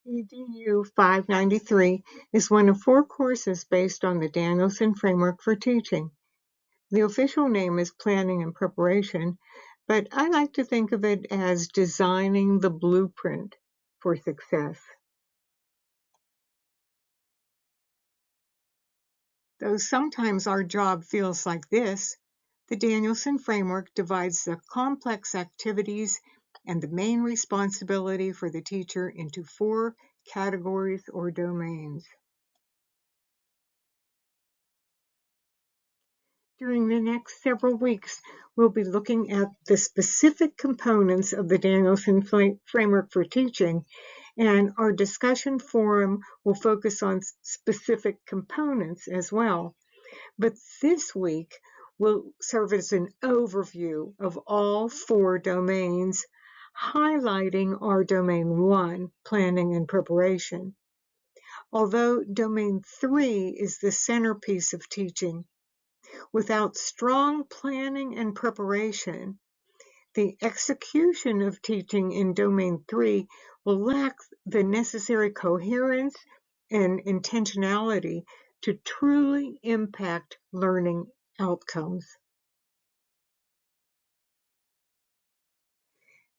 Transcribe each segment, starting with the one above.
EDU 593 is one of 4 courses based on the Danielson framework for teaching. The official name is Planning and Preparation, but I like to think of it as designing the blueprint for success. Though sometimes our job feels like this, the Danielson framework divides the complex activities and the main responsibility for the teacher into 4 categories or domains. During the next several weeks, we'll be looking at the specific components of the Danielson framework for teaching, and our discussion forum will focus on specific components as well. But this week will serve as an overview of all 4 domains, highlighting our Domain 1, Planning and Preparation. Although Domain 3 is the centerpiece of teaching, without strong planning and preparation, the execution of teaching in Domain 3 will lack the necessary coherence and intentionality to truly impact learning outcomes.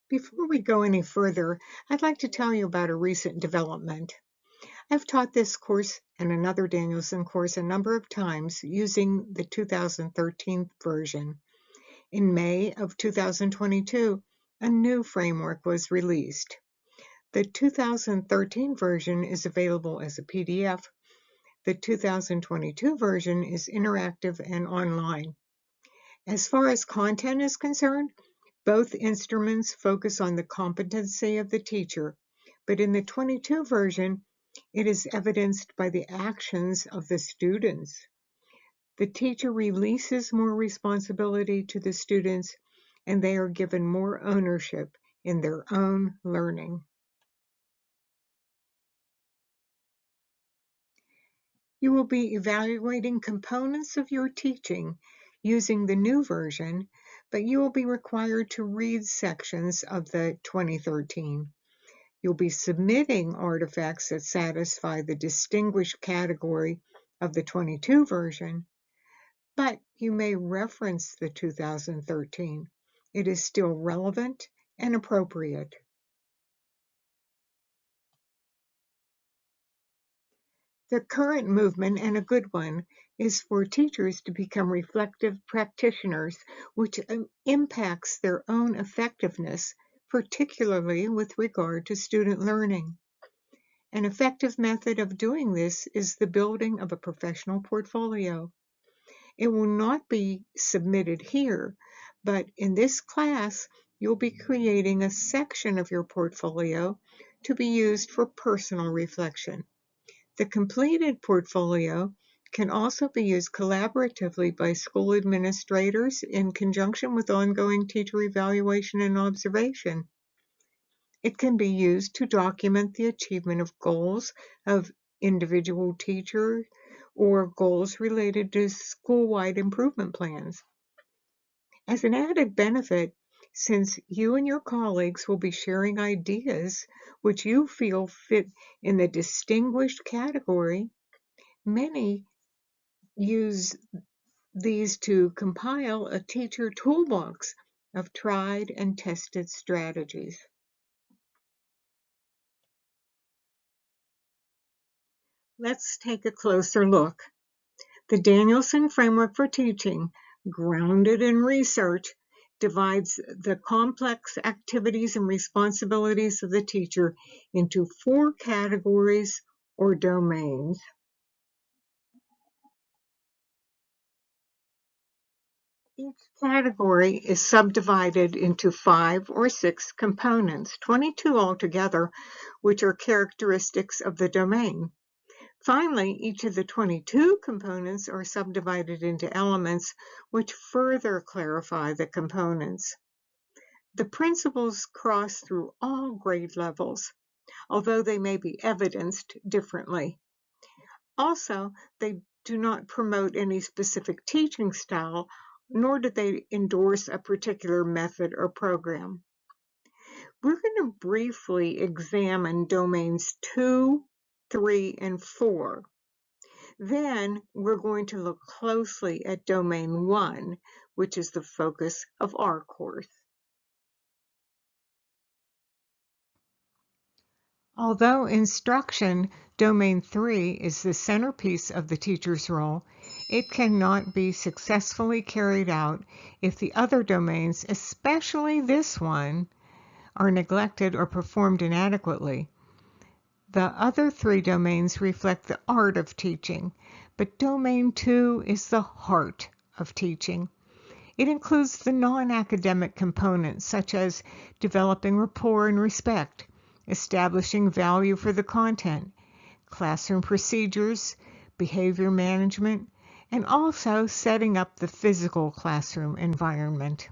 Before we go any further, I'd like to tell you about a recent development. I've taught this course and another Danielson course a number of times using the 2013 version. In May of 2022, a new framework was released. The 2013 version is available as a PDF. The 2022 version is interactive and online. As far as content is concerned, both instruments focus on the competency of the teacher, but in the 22 version, it is evidenced by the actions of the students. The teacher releases more responsibility to the students, and they are given more ownership in their own learning. You will be evaluating components of your teaching using the new version, but you will be required to read sections of the 2013. You'll be submitting artifacts that satisfy the distinguished category of the 22 version, but you may reference the 2013. It is still relevant and appropriate. The current movement, and a good one, is for teachers to become reflective practitioners, which impacts their own effectiveness, particularly with regard to student learning. An effective method of doing this is the building of a professional portfolio. It will not be submitted here, but in this class, you'll be creating a section of your portfolio to be used for personal reflection. The completed portfolio can also be used collaboratively by school administrators in conjunction with ongoing teacher evaluation and observation. It can be used to document the achievement of goals of individual teachers or goals related to school-wide improvement plans. As an added benefit, since you and your colleagues will be sharing ideas which you feel fit in the distinguished category, many use these to compile a teacher toolbox of tried and tested strategies. Let's take a closer look. The Danielson framework for teaching, grounded in research, divides the complex activities and responsibilities of the teacher into 4 categories or domains. Each category is subdivided into 5 or 6 components, 22 altogether, which are characteristics of the domain. Finally, each of the 22 components are subdivided into elements which further clarify the components. The principles cross through all grade levels, although they may be evidenced differently. Also, they do not promote any specific teaching style, nor do they endorse a particular method or program. We're going to briefly examine domains 2, 3, and 4. Then we're going to look closely at domain 1, which is the focus of our course. Although instruction, domain 3, is the centerpiece of the teacher's role, it cannot be successfully carried out if the other domains, especially this one, are neglected or performed inadequately. The other 3 domains reflect the art of teaching, but domain 2 is the heart of teaching. It includes the non-academic components such as developing rapport and respect, establishing value for the content, classroom procedures, behavior management, and also setting up the physical classroom environment.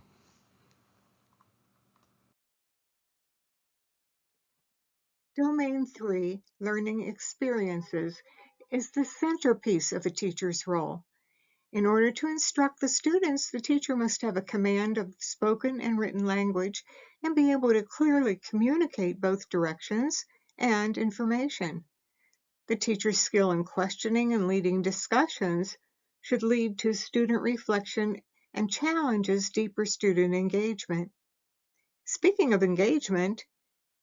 Domain 3, learning experiences, is the centerpiece of a teacher's role. In order to instruct the students, the teacher must have a command of spoken and written language and be able to clearly communicate both directions and information. The teacher's skill in questioning and leading discussions should lead to student reflection and challenges deeper student engagement. Speaking of engagement,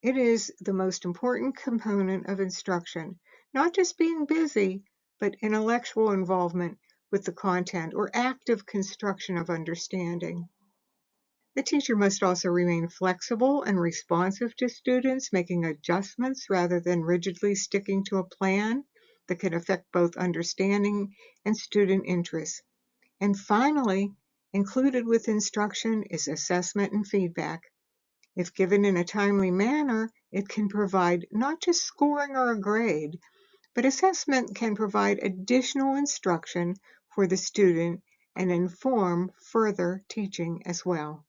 it is the most important component of instruction, not just being busy, but intellectual involvement with the content or active construction of understanding. The teacher must also remain flexible and responsive to students, making adjustments rather than rigidly sticking to a plan that can affect both understanding and student interest. And finally, included with instruction is assessment and feedback. If given in a timely manner, it can provide not just scoring or a grade, but assessment can provide additional instruction for the student and inform further teaching as well.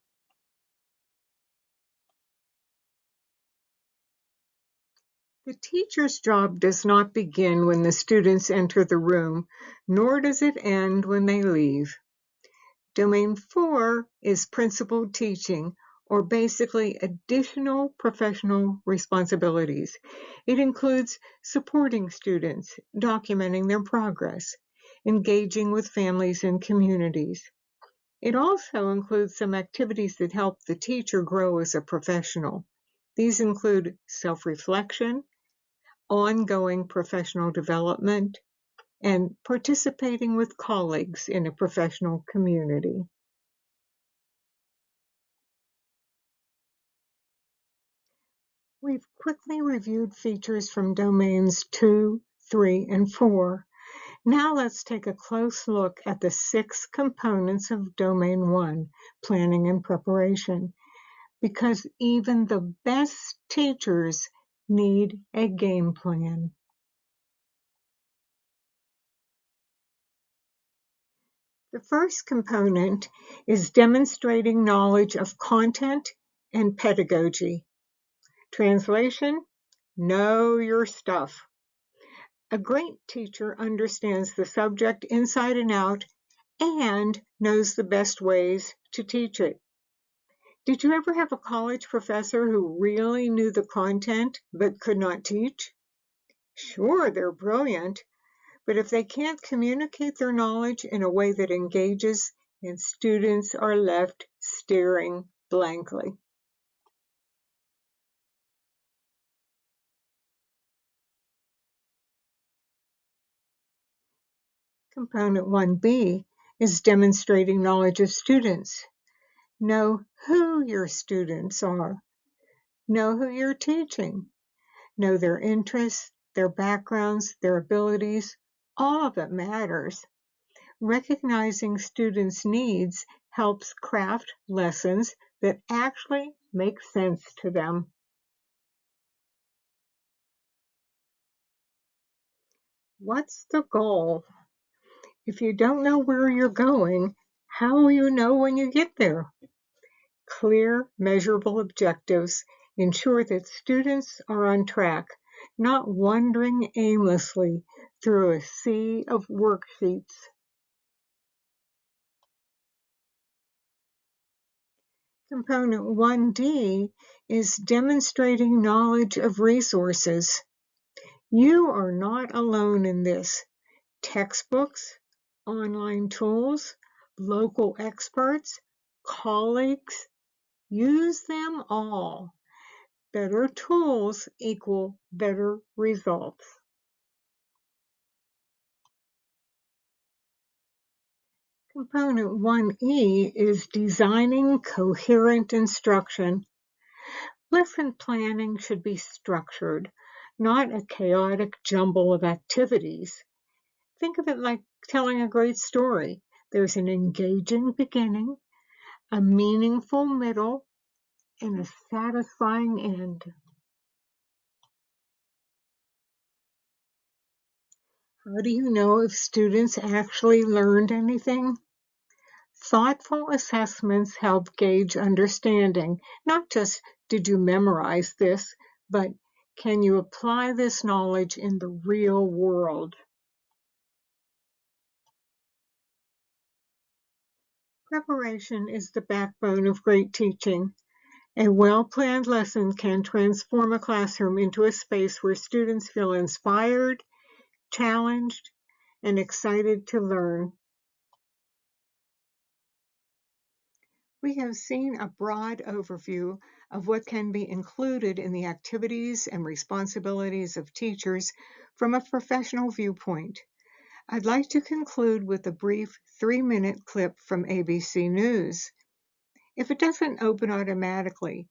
The teacher's job does not begin when the students enter the room, nor does it end when they leave. Domain 4 is principal teaching, or basically additional professional responsibilities. It includes supporting students, documenting their progress, engaging with families and communities. It also includes some activities that help the teacher grow as a professional. These include self-reflection, ongoing professional development, and participating with colleagues in a professional community. We've quickly reviewed features from domains 2, 3, and 4. Now let's take a close look at the 6 components of domain 1, planning and preparation, because even the best teachers need a game plan. The first component is demonstrating knowledge of content and pedagogy. Translation: know your stuff. A great teacher understands the subject inside and out and knows the best ways to teach it. Did you ever have a college professor who really knew the content but could not teach? Sure, they're brilliant, but if they can't communicate their knowledge in a way that engages, then students are left staring blankly. Component 1B is demonstrating knowledge of students. Know who your students are. Know who you're teaching. Know their interests, their backgrounds, their abilities. All of it matters. Recognizing students' needs helps craft lessons that actually make sense to them. What's the goal? If you don't know where you're going, how will you know when you get there? Clear, measurable objectives ensure that students are on track, not wandering aimlessly through a sea of worksheets. Component 1D is demonstrating knowledge of resources. You are not alone in this. Textbooks, online tools, local experts, colleagues, use them all. Better tools equal better results. Component 1E is designing coherent instruction. Lesson planning should be structured, not a chaotic jumble of activities. Think of it like telling a great story. There's an engaging beginning, a meaningful middle, and a satisfying end. How do you know if students actually learned anything? Thoughtful assessments help gauge understanding, not just did you memorize this, but can you apply this knowledge in the real world? Preparation is the backbone of great teaching. A well-planned lesson can transform a classroom into a space where students feel inspired, challenged, and excited to learn. We have seen a broad overview of what can be included in the activities and responsibilities of teachers from a professional viewpoint. I'd like to conclude with a brief 3-minute clip from ABC News. If it doesn't open automatically,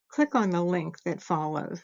click on the link that follows.